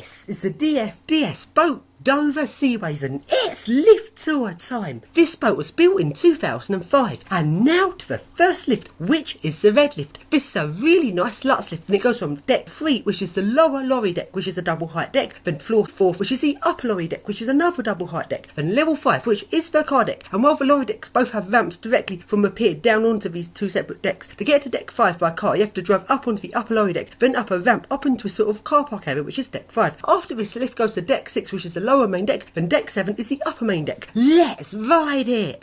This is the DFDS boat Dover Seaways and it's lift tour time. This boat was built in 2005 and now to the first lift, which is the red lift. This is a really nice Lutz lift and it goes from deck 3, which is the lower lorry deck, which is a double height deck, then floor 4, which is the upper lorry deck, which is another double height deck, then level 5, which is the car deck. And while the lorry decks both have ramps directly from the pier down onto these two separate decks, to get to deck 5 by car you have to drive up onto the upper lorry deck, then up a ramp up into a sort of car park area, which is deck 5. After this, the lift goes to deck 6, which is the lower main deck, then deck 7 is the upper main deck. Let's ride it!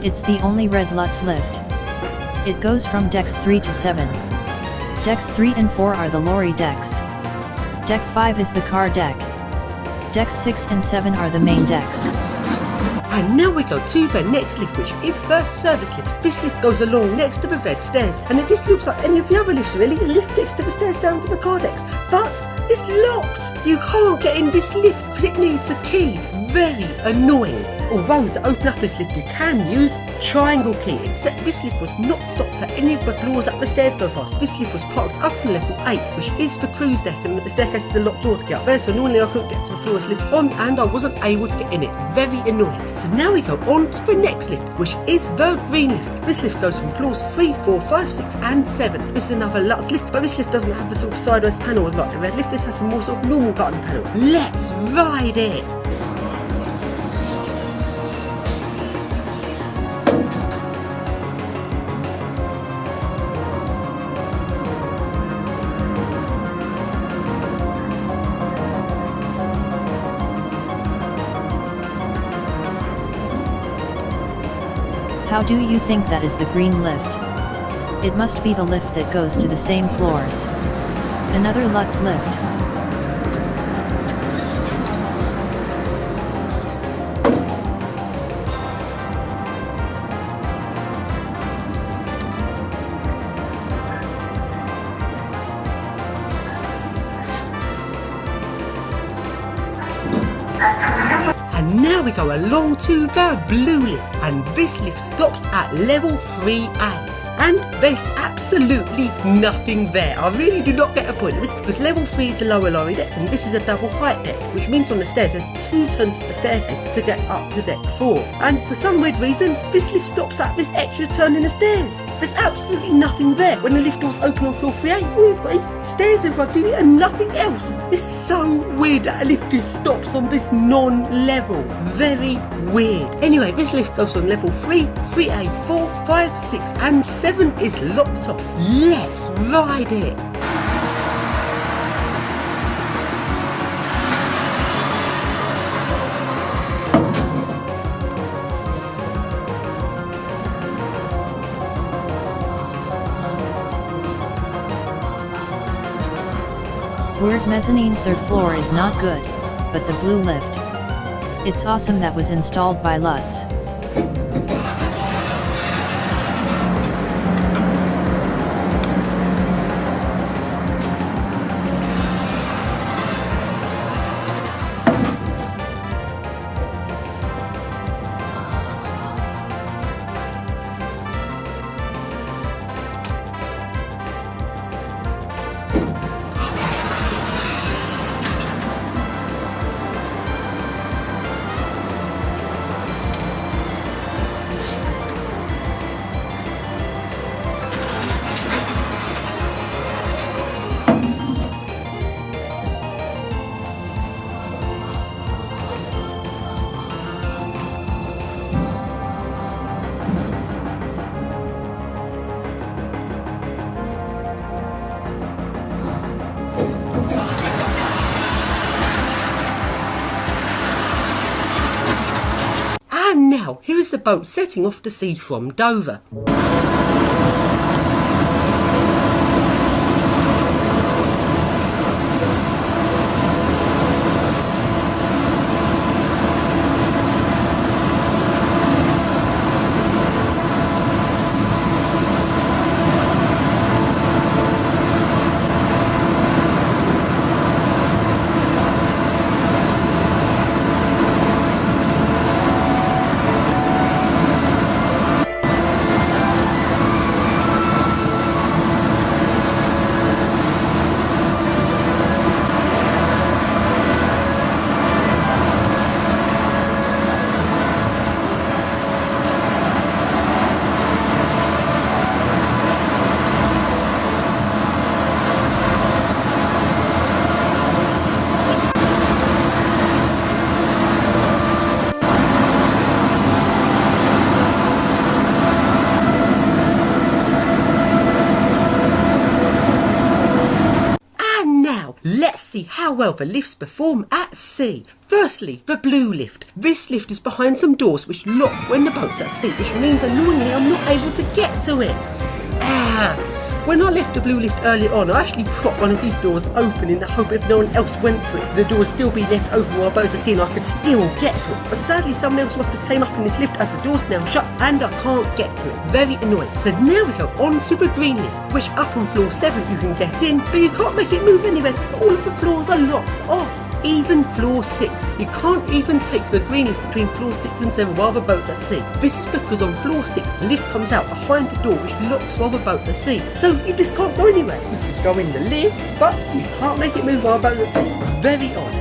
It's the only red Lutz lift. It goes from decks 3 to 7. Decks 3 and 4 are the lorry decks. Deck 5 is the car deck. Decks 6 and 7 are the main decks. And now we go to the next lift, which is the service lift. This lift goes along next to the red stairs, and this looks like any of the other lifts really, a lift next to the stairs down to the car decks. But it's locked! You can't get in this lift because it needs a key. Very annoying. Although to open up this lift you can use triangle key, except this lift was not stopped at any of the floors up the stairs go past. This lift was parked up on level 8, which is the cruise deck, and the staircase is a locked door to get up there, so normally I couldn't get to the floors lifts on and I wasn't able to get in it. Very annoying. So now we go on to the next lift, which is the green lift. This lift goes from floors 3, 4, 5, 6 and 7. This is another Lutz lift, but this lift doesn't have the sort of sideways panel like the red lift. This has a more sort of normal button panel. Let's ride it! How do you think that is the green lift? It must be the lift that goes to the same floors. Another Lutz lift. And now we go along to the blue lift, and this lift stops at level 3A. And there's absolutely nothing there. I really do not get a point of this, because level 3 is the lower lorry deck and this is a double height deck, which means on the stairs there's 2 turns of the staircase to get up to deck 4. And for some weird reason, this lift stops at this extra turn in the stairs. There's absolutely nothing there. When the lift doors open on floor 3A, all you've got is stairs in front of you and nothing else. It's so weird that a lift just stops on this non-level. Very weird. Anyway, this lift goes on level 3, 3A, 4, 5, 6 and 7 is locked off. Let's ride it! Weird mezzanine third floor is not good, but the blue lift. It's awesome that was installed by Lutz. And now, here is the boat setting off to sea from Dover. Let's see how well the lifts perform at sea. Firstly, the blue lift. This lift is behind some doors which lock when the boat's at sea, which means annoyingly I'm not able to get to it. When I left the blue lift early on, I actually propped one of these doors open in the hope if no one else went to it, the door would still be left open while boats are sea and I could still get to it. But sadly someone else must have came up in this lift as the door's now shut and I can't get to it. Very annoying. So now we go on to the green lift, which up on floor 7 you can get in, but you can't make it move anywhere because all of the floors are locked off. Even floor 6. You can't even take the green lift between floor 6 and 7 while the boat's at sea. This is because on floor 6 the lift comes out behind the door which locks while the boat's at sea. So you just can't go anywhere. You can go in the lift, but you can't make it move while the boat's at sea. Very odd.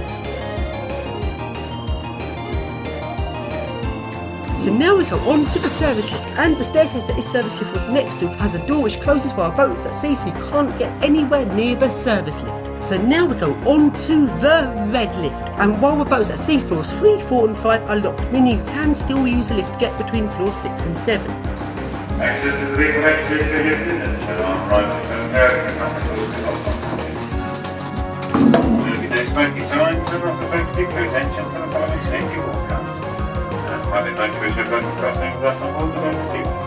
So now we go on to the service lift, and the staircase that this service lift was next to has a door which closes while a boat is at sea, so you can't get anywhere near the service lift. So now we go on to the red lift, and while the boat's at sea, floors 3, 4 and 5 are locked, meaning you can still use the lift to get between floors 6 and 7. Access to the big lift units are private Will be next smoking signs and not affecting your attention to the following safety walkout. Private motorist should crossing glass on board the boat.